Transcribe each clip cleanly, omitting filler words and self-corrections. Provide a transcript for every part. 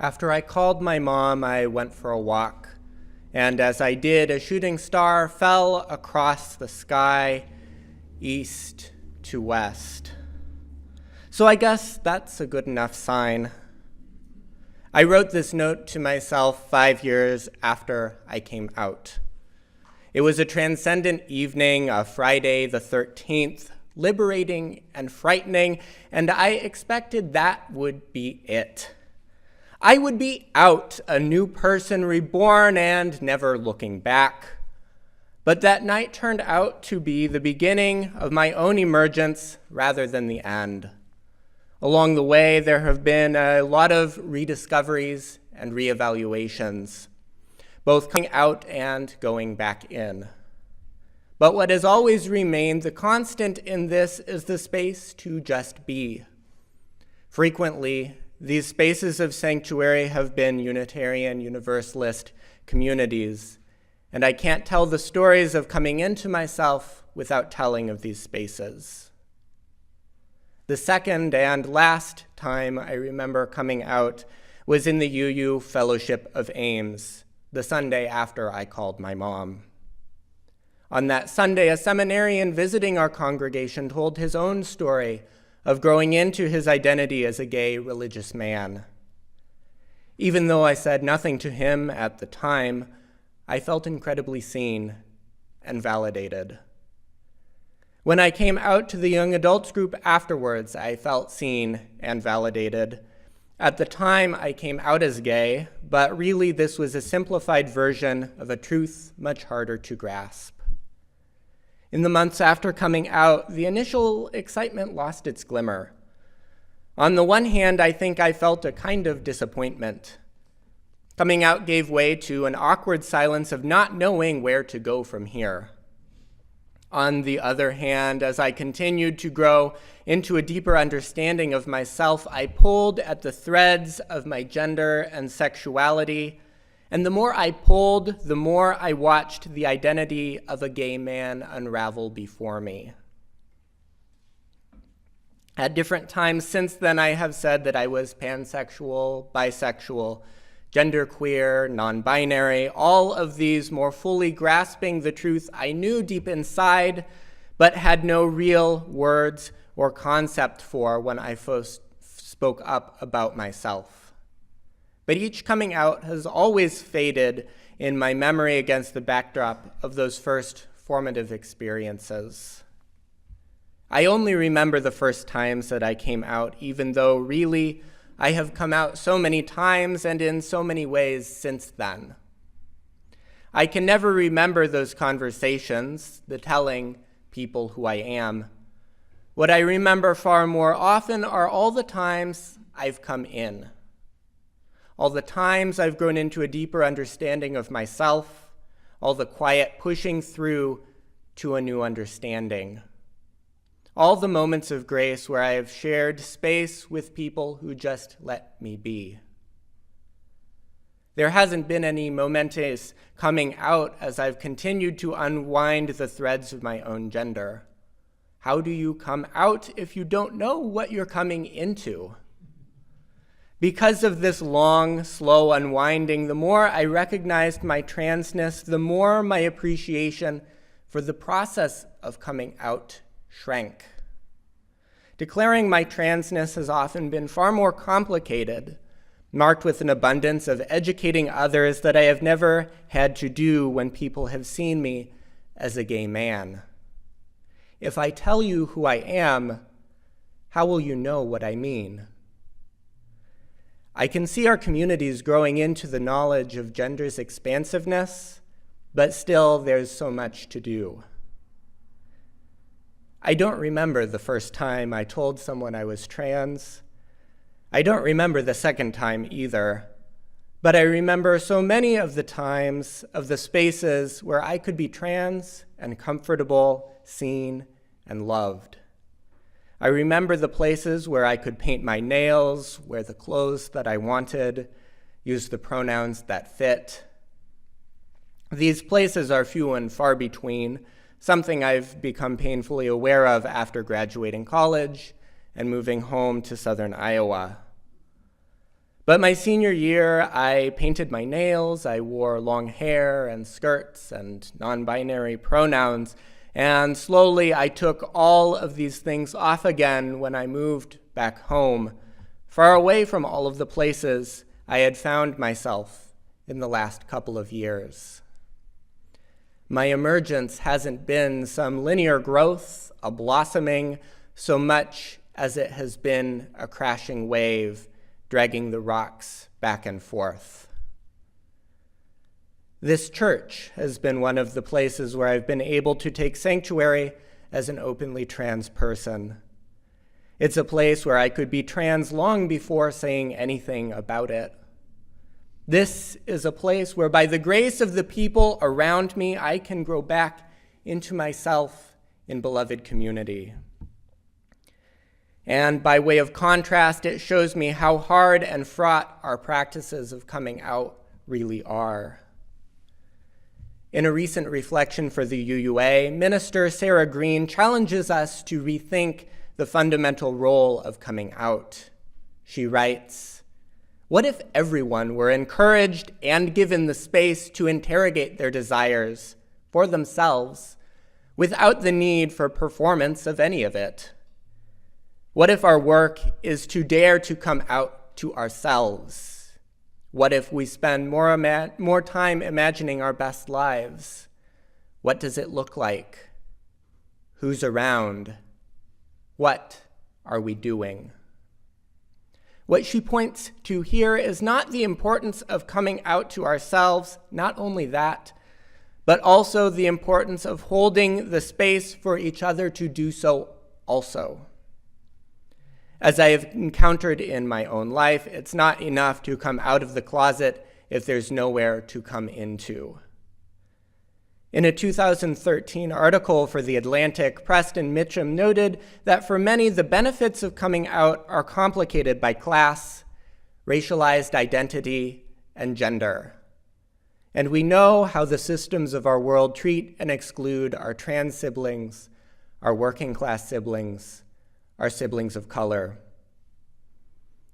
After I called my mom, I went for a walk, and as I did, a shooting star fell across the sky, east to west. So I guess that's a good enough sign. I wrote this note to myself 5 years after I came out. It was a transcendent evening, a Friday the 13th, liberating and frightening, and I expected that would be it. I would be out, a new person reborn and never looking back. But that night turned out to be the beginning of my own emergence rather than the end. Along the way, there have been a lot of rediscoveries and reevaluations, both coming out and going back in. But what has always remained the constant in this is the space to just be. Frequently, these spaces of sanctuary have been Unitarian Universalist communities, and I can't tell the stories of coming into myself without telling of these spaces. The second and last time I remember coming out was in the UU Fellowship of Ames, the Sunday after I called my mom. On that Sunday, a seminarian visiting our congregation told his own story of growing into his identity as a gay religious man. Even though I said nothing to him at the time, I felt incredibly seen and validated. When I came out to the young adults group afterwards, I felt seen and validated. At the time, I came out as gay, but really this was a simplified version of a truth much harder to grasp. In the months after coming out, the initial excitement lost its glimmer. On the one hand, I think I felt a kind of disappointment. Coming out gave way to an awkward silence of not knowing where to go from here. On the other hand, as I continued to grow into a deeper understanding of myself, I pulled at the threads of my gender and sexuality, and the more I pulled, the more I watched the identity of a gay man unravel before me. At different times since then, I have said that I was pansexual, bisexual, genderqueer, non-binary, all of these more fully grasping the truth I knew deep inside, but had no real words or concept for when I first spoke up about myself. But each coming out has always faded in my memory against the backdrop of those first formative experiences. I only remember the first times that I came out, even though really I have come out so many times and in so many ways since then. I can never remember those conversations, the telling people who I am. What I remember far more often are all the times I've come in. All the times I've grown into a deeper understanding of myself, all the quiet pushing through to a new understanding. All the moments of grace where I have shared space with people who just let me be. There hasn't been any momentous coming out as I've continued to unwind the threads of my own gender. How do you come out if you don't know what you're coming into? Because of this long, slow unwinding, the more I recognized my transness, the more my appreciation for the process of coming out shrank. Declaring my transness has often been far more complicated, marked with an abundance of educating others that I have never had to do when people have seen me as a gay man. If I tell you who I am, how will you know what I mean? I can see our communities growing into the knowledge of gender's expansiveness, but still there's so much to do. I don't remember the first time I told someone I was trans. I don't remember the second time either, but I remember so many of the times of the spaces where I could be trans and comfortable, seen, and loved. I remember the places where I could paint my nails, wear the clothes that I wanted, use the pronouns that fit. These places are few and far between, something I've become painfully aware of after graduating college and moving home to southern Iowa. But my senior year, I painted my nails, I wore long hair and skirts and non-binary pronouns, and slowly I took all of these things off again when I moved back home, far away from all of the places I had found myself in the last couple of years. My emergence hasn't been some linear growth, a blossoming, so much as it has been a crashing wave dragging the rocks back and forth. This church has been one of the places where I've been able to take sanctuary as an openly trans person. It's a place where I could be trans long before saying anything about it. This is a place where, by the grace of the people around me, I can grow back into myself in beloved community. And by way of contrast, it shows me how hard and fraught our practices of coming out really are. In a recent reflection for the UUA, Minister Sarah Green challenges us to rethink the fundamental role of coming out. She writes, "What if everyone were encouraged and given the space to interrogate their desires for themselves without the need for performance of any of it? What if our work is to dare to come out to ourselves? What if we spend more time imagining our best lives? What does it look like? Who's around? What are we doing?" What she points to here is not the importance of coming out to ourselves, not only that, but also the importance of holding the space for each other to do so also. As I have encountered in my own life, it's not enough to come out of the closet if there's nowhere to come into. In a 2013 article for The Atlantic, Preston Mitchum noted that for many, the benefits of coming out are complicated by class, racialized identity, and gender. And we know how the systems of our world treat and exclude our trans siblings, our working class siblings, our siblings of color.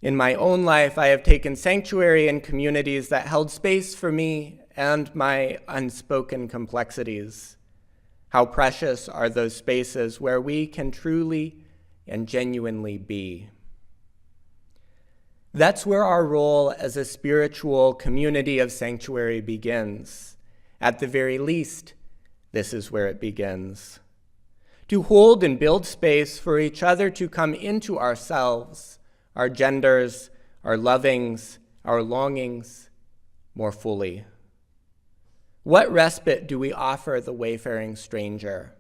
In my own life, I have taken sanctuary in communities that held space for me and my unspoken complexities. How precious are those spaces where we can truly and genuinely be. That's where our role as a spiritual community of sanctuary begins. At the very least, this is where it begins. To hold and build space for each other to come into ourselves, our genders, our lovings, our longings more fully. What respite do we offer the wayfaring stranger?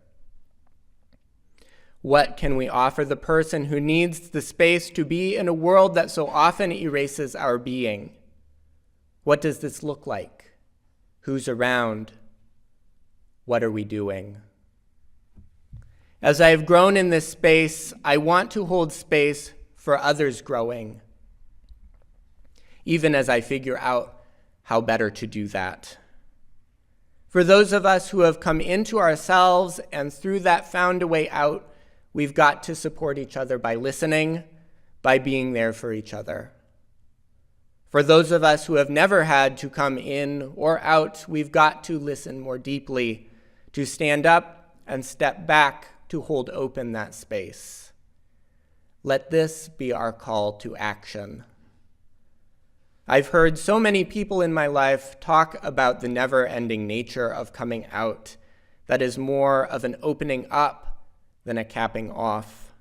What can we offer the person who needs the space to be in a world that so often erases our being? What does this look like? Who's around? What are we doing? As I have grown in this space, I want to hold space for others growing, even as I figure out how better to do that. For those of us who have come into ourselves and through that found a way out, we've got to support each other by listening, by being there for each other. For those of us who have never had to come in or out, we've got to listen more deeply, to stand up and step back to hold open that space. Let this be our call to action. I've heard so many people in my life talk about the never-ending nature of coming out that is more of an opening up than a capping off.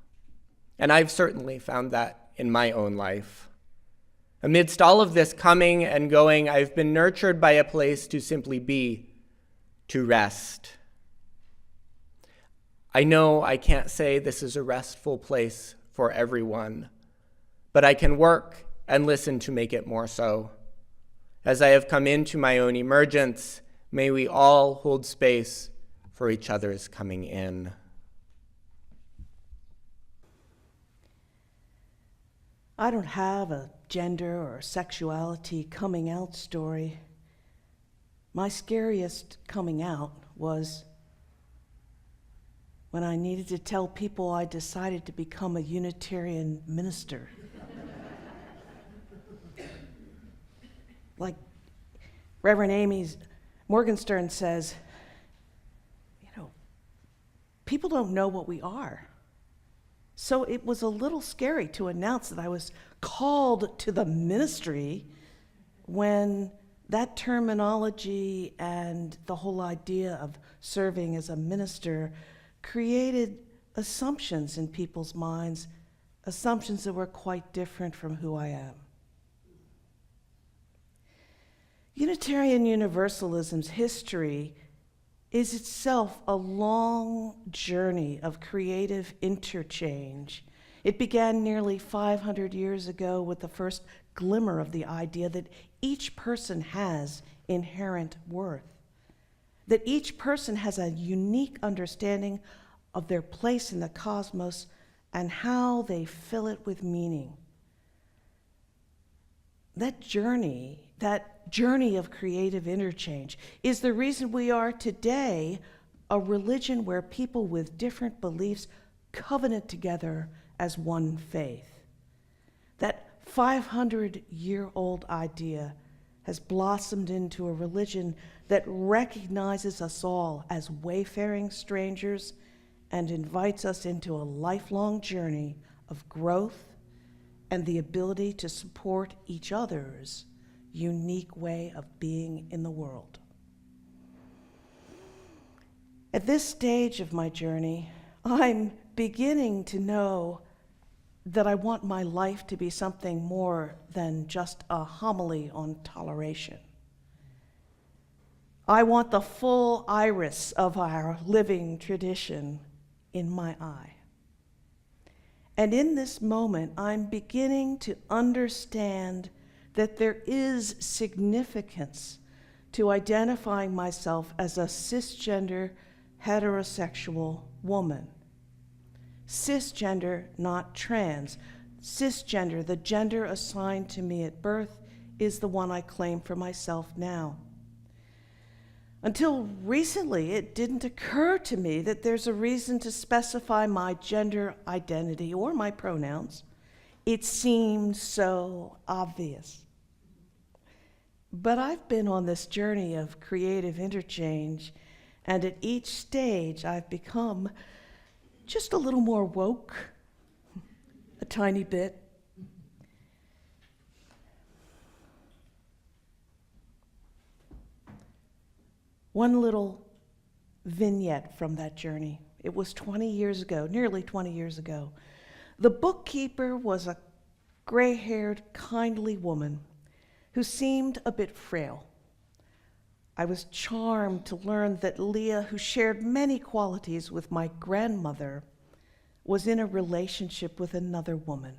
And I've certainly found that in my own life. Amidst all of this coming and going, I've been nurtured by a place to simply be, to rest. I know I can't say this is a restful place for everyone, but I can work and listen to make it more so. As I have come into my own emergence, may we all hold space for each other's coming in. I don't have a gender or sexuality coming out story. My scariest coming out was when I needed to tell people I decided to become a Unitarian minister. Like Reverend Amy Morgenstern says, people don't know what we are. So it was a little scary to announce that I was called to the ministry when that terminology and the whole idea of serving as a minister created assumptions in people's minds, assumptions that were quite different from who I am. Unitarian Universalism's history is itself a long journey of creative interchange. It began nearly 500 years ago with the first glimmer of the idea that each person has inherent worth, that each person has a unique understanding of their place in the cosmos and how they fill it with meaning. That journey of creative interchange is the reason we are today a religion where people with different beliefs covenant together as one faith. That 500-year-old idea has blossomed into a religion that recognizes us all as wayfaring strangers and invites us into a lifelong journey of growth and the ability to support each other's unique way of being in the world. At this stage of my journey, I'm beginning to know that I want my life to be something more than just a homily on toleration. I want the full iris of our living tradition in my eye. And in this moment, I'm beginning to understand that there is significance to identifying myself as a cisgender, heterosexual woman. Cisgender, not trans. Cisgender, the gender assigned to me at birth, is the one I claim for myself now. Until recently, it didn't occur to me that there's a reason to specify my gender identity or my pronouns. It seemed so obvious. But I've been on this journey of creative interchange, and at each stage I've become just a little more woke, a tiny bit. One little vignette from that journey. It was 20 years ago, nearly 20 years ago. The bookkeeper was a gray-haired, kindly woman who seemed a bit frail. I was charmed to learn that Leah, who shared many qualities with my grandmother, was in a relationship with another woman.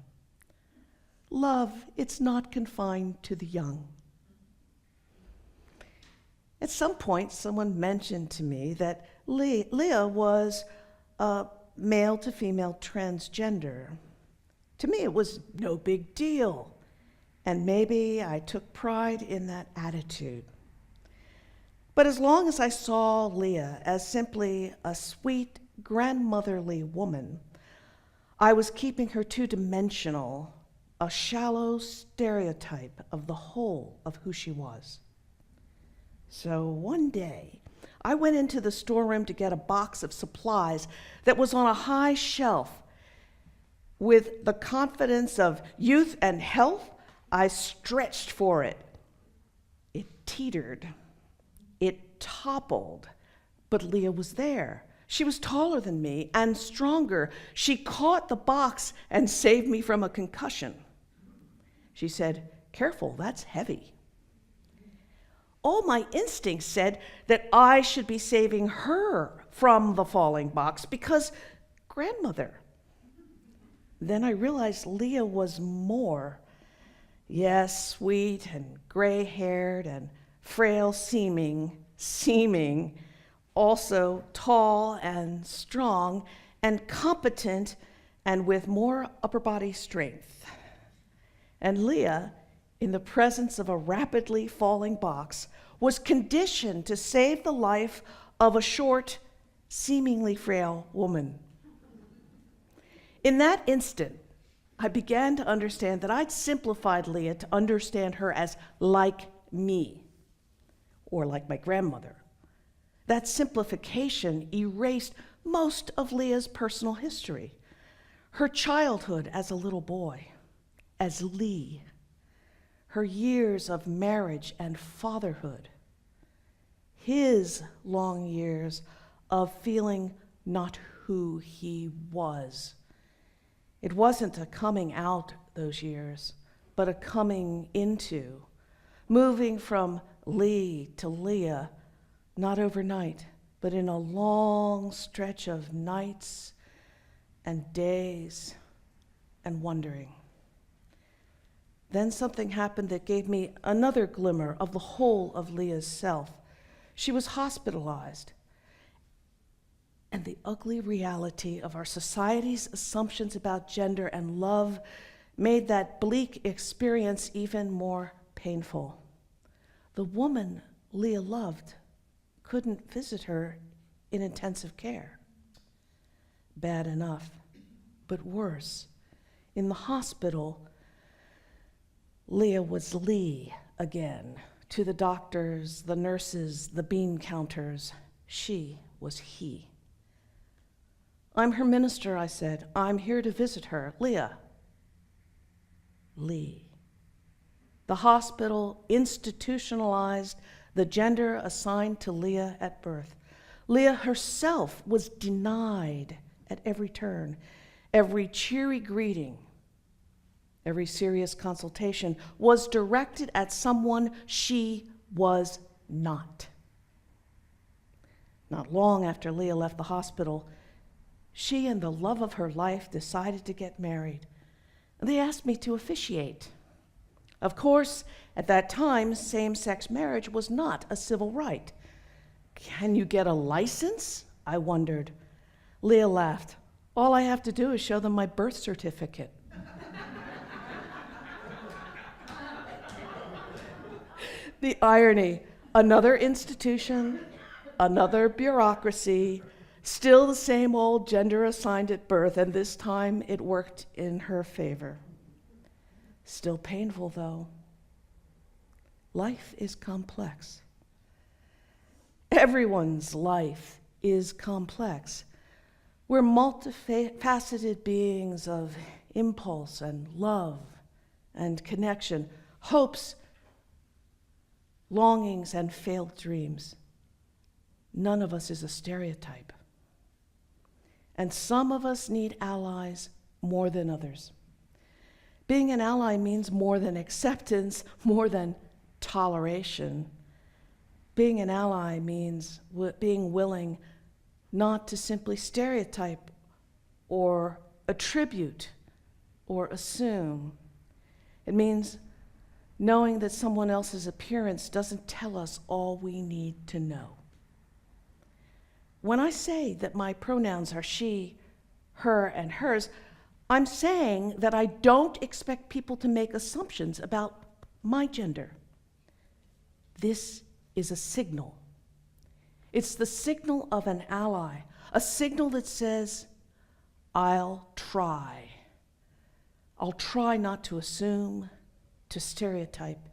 Love, it's not confined to the young. At some point, someone mentioned to me that Leah was a male to female transgender. To me, it was no big deal, and maybe I took pride in that attitude. But as long as I saw Leah as simply a sweet, grandmotherly woman, I was keeping her two-dimensional, a shallow stereotype of the whole of who she was. So one day, I went into the storeroom to get a box of supplies that was on a high shelf. With the confidence of youth and health, I stretched for it. It teetered. It toppled. But Leah was there. She was taller than me and stronger. She caught the box and saved me from a concussion. She said, "Careful, that's heavy." All my instincts said that I should be saving her from the falling box because grandmother. Then I realized Leah was more. Yes, sweet and gray-haired and frail seeming, also tall and strong and competent and with more upper body strength. And Leah, in the presence of a rapidly falling box, was conditioned to save the life of a short, seemingly frail woman. In that instant, I began to understand that I'd simplified Leah to understand her as like me, or like my grandmother. That simplification erased most of Leah's personal history. Her childhood as a little boy, as Lee, her years of marriage and fatherhood, his long years of feeling not who he was. It wasn't a coming out those years, but a coming into, moving from Lee to Leah, not overnight, but in a long stretch of nights and days and wondering. Then something happened that gave me another glimmer of the whole of Leah's self. She was hospitalized. And the ugly reality of our society's assumptions about gender and love made that bleak experience even more painful. The woman Leah loved couldn't visit her in intensive care. Bad enough, but worse. In the hospital, Leah was Lee again. To the doctors, the nurses, the bean counters, she was he. I'm her minister, I said. I'm here to visit her. Leah. Lee. The hospital institutionalized the gender assigned to Leah at birth. Leah herself was denied at every turn. Every cheery greeting, every serious consultation was directed at someone she was not. Not long after Leah left the hospital, she and the love of her life decided to get married. They asked me to officiate. Of course, at that time, same-sex marriage was not a civil right. Can you get a license? I wondered. Leah laughed. All I have to do is show them my birth certificate. The irony, another institution, another bureaucracy, still the same old gender assigned at birth, and this time it worked in her favor. Still painful, though. Life is complex. Everyone's life is complex. We're multifaceted beings of impulse and love and connection, hopes, longings, and failed dreams. None of us is a stereotype. And some of us need allies more than others. Being an ally means more than acceptance, more than toleration. Being an ally means being willing not to simply stereotype or attribute or assume. It means knowing that someone else's appearance doesn't tell us all we need to know. When I say that my pronouns are she, her, and hers, I'm saying that I don't expect people to make assumptions about my gender. This is a signal. It's the signal of an ally, a signal that says, I'll try. I'll try not to assume, to stereotype.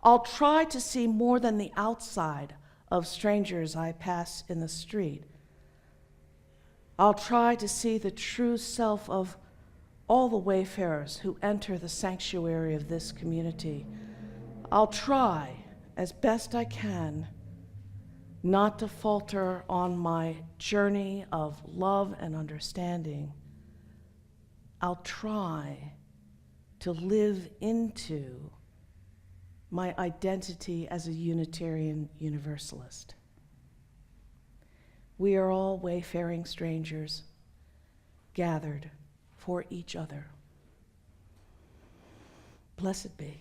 I'll try to see more than the outside of strangers I pass in the street. I'll try to see the true self of all the wayfarers who enter the sanctuary of this community. I'll try, as best I can, not to falter on my journey of love and understanding. I'll try to live into my identity as a Unitarian Universalist. We are all wayfaring strangers, gathered for each other. Blessed be.